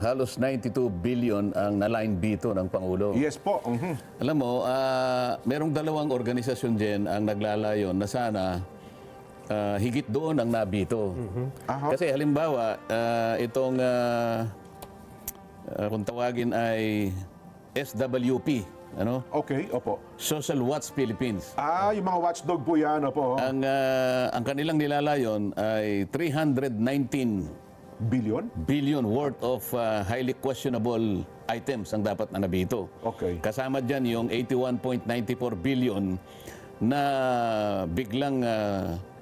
halos 92 billion ang na-line dito ng Pangulo. Yes po. Alam mo, merong dalawang organisasyon dyan ang naglalayon na sana higit doon ang nabito. Kasi halimbawa, itong kung tawagin ay SWP, ano? Okay, opo. Social Watch Philippines. Yung mga watchdog po yan, opo. Ang kanilang nilalayon ay 319 billion worth of highly questionable items ang dapat na nabito. Okay. Kasama dyan yung 81.94 billion na biglang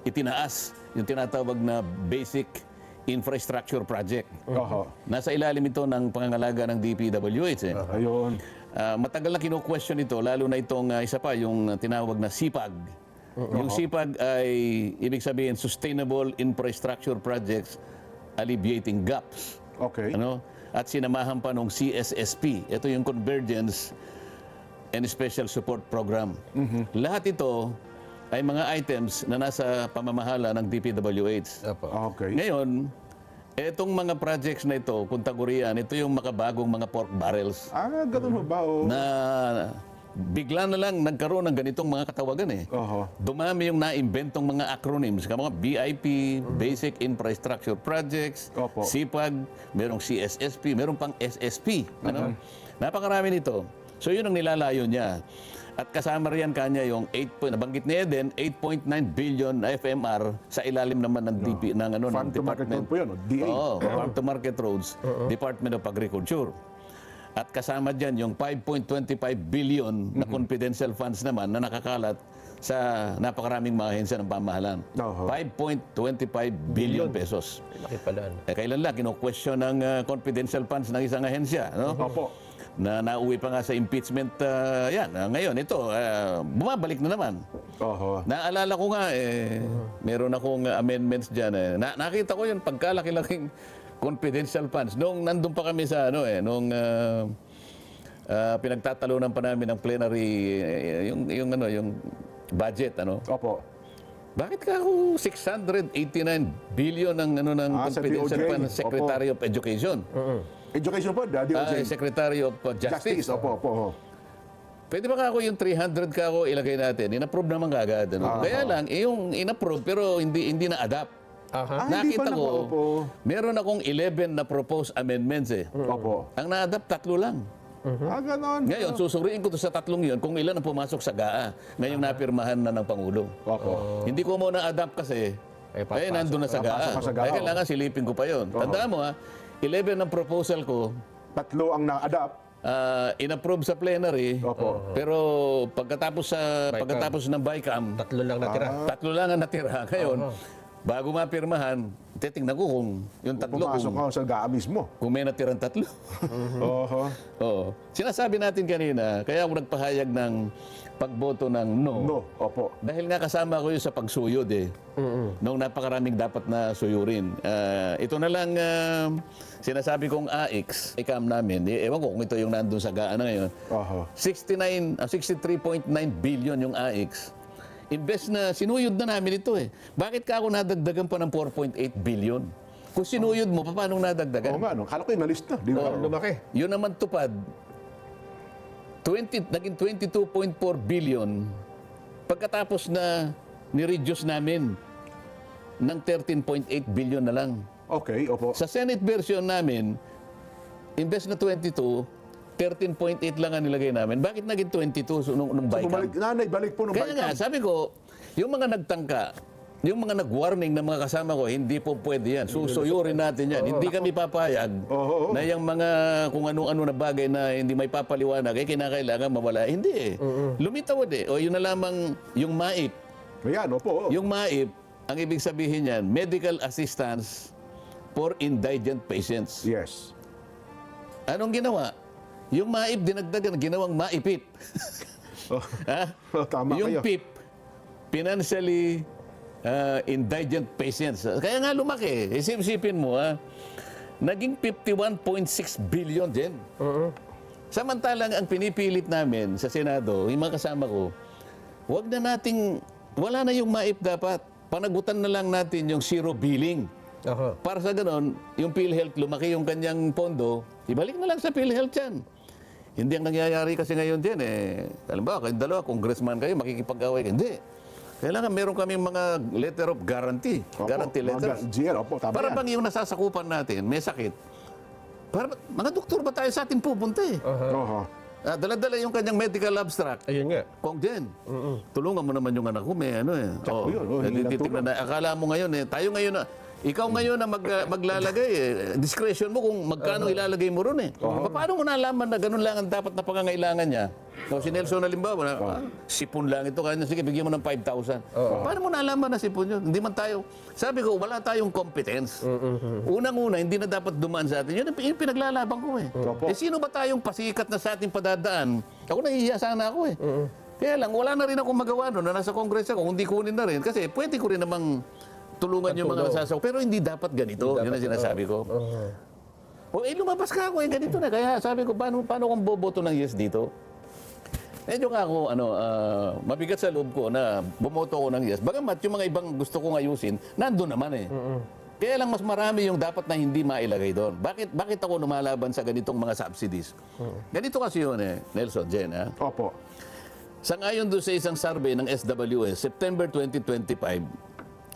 itinaas yung tinatawag na basic infrastructure project. Nasa ilalim ito ng pangangalaga ng DPWH. Ayun. Matagal na kino-question ito, lalo na itong isa pa, yung tinawag na SIPAG. Yung SIPAG ay ibig sabihin Sustainable Infrastructure Projects Alleviating Gaps. Okay. Ano? At sinamahan pa ng CSSP. Ito yung Convergence and Special Support Program. Lahat ito ay mga items na nasa pamamahala ng DPWH. Okay. Ngayon, etong mga projects na ito, kung tagurian, ito yung makabagong mga pork barrels Ganun ho ba? na bigla na lang nagkaroon ng ganitong mga katawagan eh. Dumami yung naimbentong mga acronyms, mga BIP, Basic Infrastructure Projects, SIPAG, merong CSSP, merong pang SSP. Ano? Napakarami nito. So yun ang nilalayo niya. At kasama riyan kanya yung nabanggit niya din 8.9 billion na FMR sa ilalim naman ng DP ng ano Farm ng to Market Department. Road po yun, DA. Farm to Market Roads, Department of Agriculture. At kasama diyan yung 5.25 billion na confidential funds naman na nakakalat sa napakaraming mga ahensya ng pamahalaan. 5.25 billion pesos. Laki pala. Kailan lang kino-question ng confidential funds ng isang ahensya, no? Na nauwi pa nga sa impeachment yan. Ngayon, ito, bumabalik na naman. Naalala ko nga, meron akong amendments dyan. Nakita ko yun, pagkalaki-laking confidential funds. Nung nandun pa kami sa, nung pinagtatalunan pa namin ng plenary, yung budget, Bakit ka ako 689 billion ng confidential fund Secretary of Education? Education po, DOJ. Secretary of Justice. Opo. Pwede ba ako yung 300 ka ako ilagay natin? In-approve naman kagad. Kaya lang, yung in-approve pero hindi na-adapt. Nakita ko, meron akong 11 na proposed amendments eh. Ang na-adapt, 3 lang. Ganon. Ngayon, susuriin ko to sa 3 yun kung ilan ang pumasok sa GAA. Ngayong napirmahan na ng Pangulo. Hindi ko muna adapt kasi, nandun na sa GAA. Kaya kailangan silipin ko pa yun. Tandaan mo 11 ang proposal ko. 3 ang na-adapt. In-approve sa plenary. Pero pagkatapos ng BICAM, 3 lang natira. 3 lang ang natira. Ngayon, bago mapirmahan, titingnan ko kung yung 3 Pumasok ka sa GAA mismo. kung may natirang 3. Sinasabi natin kanina, kaya ako nagpahayag ng pagboto ng no. Dahil nga kasama ko yun sa pagsuyod nung napakaraming dapat na suyurin. Ito na lang sinasabi kong AIX, ICAM namin, ewan ko kung ito yung nandun sa GAA na ngayon. 63.9 billion yung AIX. Imbes na sinuyod na namin ito Bakit ka ako nadagdagan pa ng 4.8 billion? Kung sinuyod mo, paano nadagdagan? Kala ko yung na-list na. Lumaki. Yun naman tupad, naging 22.4 billion pagkatapos na ni-reduce namin ng 13.8 billion na lang. Sa Senate version namin, imbes na 22, 13.8 lang ang nilagay namin. Bakit naging 22 nung BICAM? Balik po nung Kaya nga, sabi ko, yung mga nagtangka, yung mga nag-warning ng mga kasama ko, hindi po pwede yan. Susuyurin natin yan. Hindi kami papayag na yung mga kung ano-ano na bagay na hindi may papaliwanag, kinakailangan mawala. Hindi Lumitawad O yun na lamang yung MAIP. Yung MAIP, ang ibig sabihin yan, Medical Assistance for Indigent Patients. Yes. Anong ginawa? Yung MAIP, dinagdagan, ginawang MAIPIP. Tama yung kayo. PIP, Financially Indigent Patients. Kaya nga lumaki. Isipin mo, naging 51.6 billion din. Samantalang ang pinipilit namin sa Senado, yung mga kasama ko, wala na yung MAIP dapat. Panagutan na lang natin yung zero billing. Aha. Para sa ganon, yung PhilHealth, lumaki yung kanyang pondo, ibalik na lang sa PhilHealth yan. Hindi ang nangyayari kasi ngayon din alam ba, kayong dalawa, congressman kayo, makikipag-away kayo. Hindi. Kailangan meron kaming mga letter of guarantee. Opo, Guarantee letters. GL, opo, tama Para yan. bang yung nasasakupan natin, may sakit. Para, mga doktor ba tayo sa atin pupunta eh? Oho. Dala-dala yung kanyang medical abstract. Ayun nga. Kung din, tulungan mo naman yung anak ko, may ano eh. Tsaka yun, hindi na titignan na, akala mo ngayon tayo ngayon na, ikaw ngayon na maglalagay discretion mo kung magkano ilalagay mo ron eh. Paano mo nalaman na ganun lang ang dapat na pangangailangan niya? So, si Nelson halimbawa, sipon lang ito, kanya sige, bigyan mo ng 5,000. Paano mo nalaman na sipon yun? Hindi man tayo, sabi ko, wala tayong competence. Unang-una, hindi na dapat dumaan sa atin. Yun yung pinaglalaban ko eh. Sino ba tayong pasikat na sa ating padadaan? Ako nahihiya sana ako eh. Kaya lang, wala na rin akong magawa doon na nasa Congress ako, hindi kunin na rin. Kasi pwede ko rin namang tulungan yung mga nasasaw. Pero hindi dapat ganito. Yun ang sinasabi ko. Lumabas ka ako ganito na. Kaya sabi ko, paano kung boboto ng yes dito? Medyo nga ako, mabigat sa loob ko na bumoto ko ng yes. Bagamat yung mga ibang gusto kong ayusin, nandun naman eh. Kaya lang mas marami yung dapat na hindi mailagay doon. Bakit ako lumalaban sa ganitong mga subsidies? Ganito kasi yun Nelson, Jen. Opo. Sangayon doon sa isang survey ng SWS, September 2025,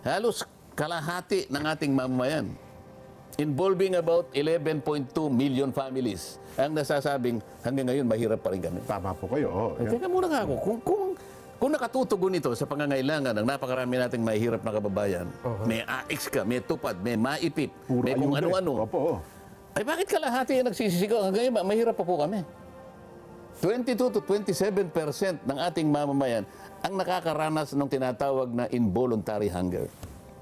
halos kalahati ng ating mamamayan, involving about 11.2 million families, ang nasasabing hanggang ngayon mahirap pa rin kami. Tama po kayo. Oh, Teka muna nga ako, kung nakatutugon ito sa pangangailangan ng napakarami nating mahihirap na kababayan, may AX ka, may tupad, may maipip, may kung ano-ano, Opo. ay bakit kalahati ang nagsisisigaw? Hanggang ngayon mahirap pa po kami. 22 to 27% ng ating mamamayan ang nakakaranas ng tinatawag na involuntary hunger.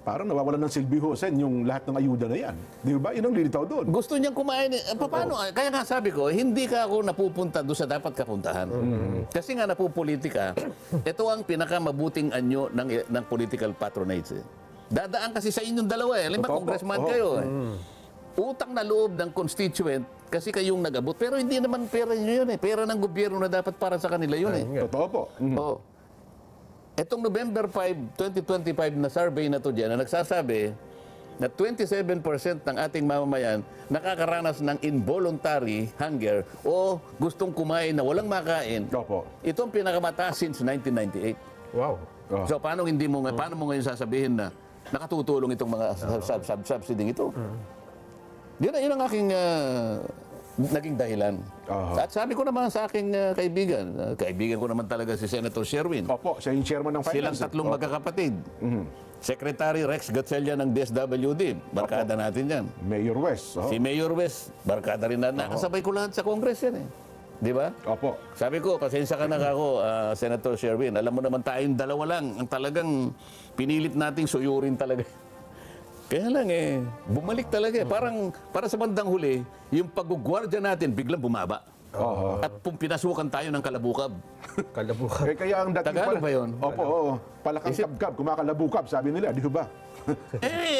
Parang nawawalan ng silbi ho, Sen, yung lahat ng ayuda na yan. Di ba? Yun ang lilitaw doon. Gusto niyang kumain. Paano? Kaya nga sabi ko, hindi ka ako napupunta doon sa dapat kapuntahan. Kasi nga napupolitika, ito ang pinakamabuting anyo ng political patronage. Dadaan kasi sa inyong dalawa eh. Alam ba, congressman kayo eh. Utang na loob ng constituent kasi kayong nag-abot. Pero hindi naman pera niyo yun eh. Pera ng gobyerno na dapat para sa kanila yun eh. Totoo po. Oo. Etong November 5, 2025 na survey na to dyan, na nagsasabi na 27% ng ating mamamayan nakakaranas ng involuntary hunger o gustong kumain na walang makain. Opo. Ito ang pinakamataas since 1998. Wow. So paano mo ngayon sasabihin na nakatutulong itong mga subsidy ito? Yun ang aking naging dahilan. At sabi ko naman sa aking kaibigan ko naman talaga si Senator Sherwin. Opo, siya yung chairman ng Silang finance. tatlong magkakapatid. Secretary Rex Gatchalian ng DSWD, barkada natin yan. Mayor West. Si Mayor West, barkada rin na. Nakasabay ko lahat sa Congress yan eh. Di ba? Opo. Sabi ko, pasensya ka na ako, Senator Sherwin. Alam mo naman tayong dalawa lang ang talagang pinilit nating suyurin talaga. Kaya lang bumalik talaga eh. Para sa bandang huli, yung paggugwardya natin biglang bumaba. At pinasukan tayo ng kalabukab. Kalabukab. Kaya ang dating Tagalog ba yun? Opo, oo. Palakang kabkab, kumakalabukab, sabi nila, di ba?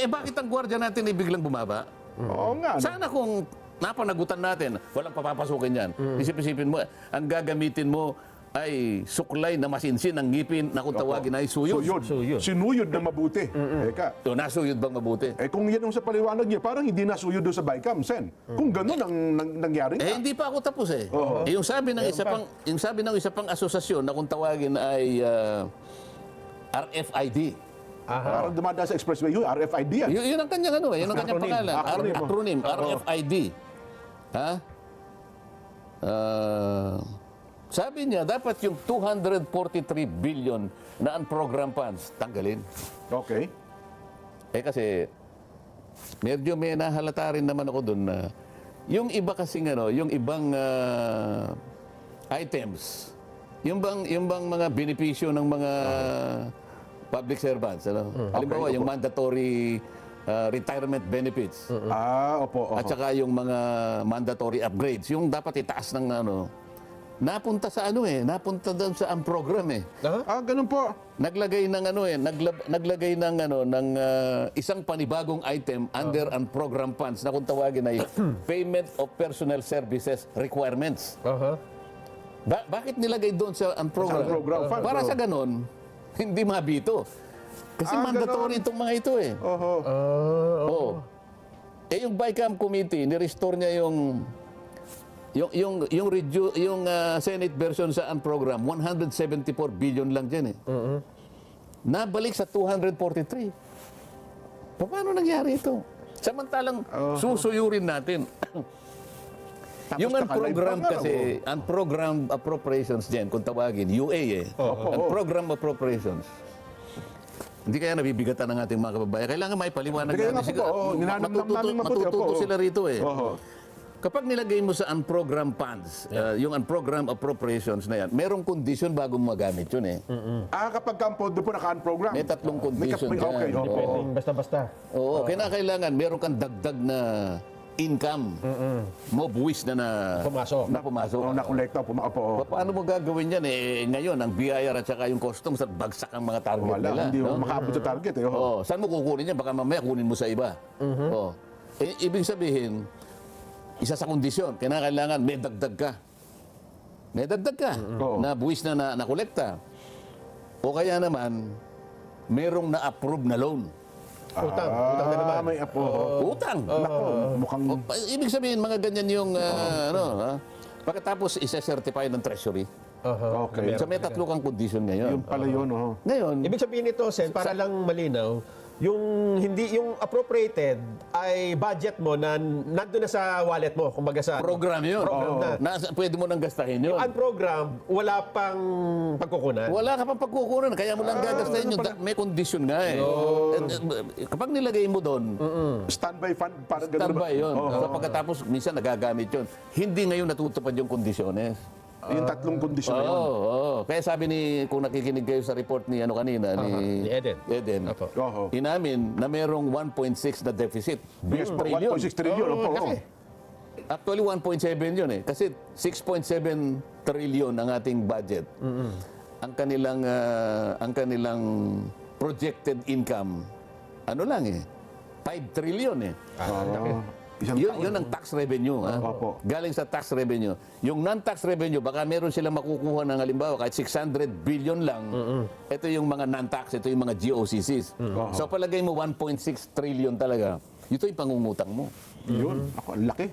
Bakit ang gwardya natin biglang bumaba? Oo nga. Sana kung napanagutan natin, walang papapasukin yan. Isip-isipin mo, ang gagamitin mo ay suklay na masinsin ng ngipin na kung tawagin ay suyod. Suyod. Sinuyod na mabuti. Eka. So, nasuyod bang mabuti? Kung yan ang sa paliwanag niya, parang hindi nasuyod doon sa BICAM, Sen. Kung gano'n ang nangyari nga. Hindi pa ako tapos yung sabi ng isa pang asosasyon na kung tawagin ay RFID. Parang dumadaan sa expressway yun, RFID yan. Yun ang kanyang yun ang kanyang pangalan. Acronym. RFID. Ha? Sabi niya, dapat yung 243 billion na unprogrammed funds, tanggalin. Okay. Kasi, medyo may nahalata rin naman ako doon na yung iba kasing yung ibang items, yung bang mga benepisyo ng mga public servants, halimbawa yung mandatory retirement benefits, Opo. at saka yung mga mandatory upgrades, yung dapat itaas ng napunta sa napunta doon sa program Ganun po. Naglagay ng naglagay ng ng isang panibagong item under ang program funds na kung tawagin ay payment of personnel services requirements. Bakit nilagay doon sa ang program? Sa program fund, Para sa ganon, hindi mabito. Kasi Ah, mandatory itong mga ito eh. Oho. Oo. Eh yung BICAM committee, ni-restore niya yung Senate version sa program, 174 billion lang dyan eh. Nabalik sa 243. Paano nangyari ito? Samantalang susuyurin natin. Tapos Yung naka-live unprogrammed pa nga, kasi, unprogrammed appropriations dyan, kung tawagin, UA eh. Unprogrammed appropriations. Hindi kaya nabibigatan ng ating mga kababayan. Kailangan may paliwanag Kaya nga natin. po, namin maputi, Matututo opo. sila rito eh. Oho. Kapag nilagay mo sa unprogrammed funds, yung unprogrammed appropriations na yan, merong condition bago mo magamit yun eh. Kapag ang pondo po naka-unprogram. May tatlong condition Okay, dyan. opo. Pwedeng basta-basta. Oo, kailangan meron kang dagdag na income mo, buwis na Pumasok. pumasok. Nakolekta po. Paano mo gagawin yan eh? Ngayon, ang BIR at saka yung customs at bagsak ang mga target Wala, nila. hindi no? mo makaabot sa target eh. Oh, saan mo kukunin yan? Baka mamaya kunin mo sa iba. Oh. Ibig sabihin, isa sa kondisyon, kailangan may dagdag ka. May dagdag ka na buwis na nakolekta. O kaya naman, merong na-approve na loan. Utang na naman. May apo. Utang. Nako, mukhang... Ibig sabihin, mga ganyan yung, pagkatapos isa-certify ng Treasury. Okay. So may tatlo kang condition ngayon. Yun pala yun, Ngayon, Ibig sabihin nito, Sen, para lang malinaw, yung appropriated ay budget mo na nandun na sa wallet mo, kumbaga sa program yun. Program na. Pwede mo nang gastahin yun. Unprogram, wala pang pagkukunan. Wala ka pang pagkukunan, kaya mo lang gagastahin yun. May condition nga eh. Kapag nilagay mo doon, Standby fund, parang ganun. standby yun. So pagkatapos, minsan nagagamit yun. Hindi ngayon natutupad yung kondisyones. Yung tatlong kondisyon na yun. Kaya sabi kung nakikinig kayo sa report ni Kanina, Ni Eden. Eden, Opo. inamin na merong 1.6 na deficit. Yes po, Trillion. 1.6 trillion. Opo. Actually, 1.7 yun eh. Kasi 6.7 trillion ang ating budget. Ang kanilang projected income, ano lang eh, 5 trillion eh. Isang taon. Yun ang tax revenue. Opo. Galing sa tax revenue. Yung non-tax revenue, baka meron silang makukuha ng halimbawa kahit 600 billion lang. Ito yung mga non-tax, ito yung mga GOCCs. So palagay mo 1.6 trillion talaga. Ito yung pangungutang mo. Yun. Ako, ang laki.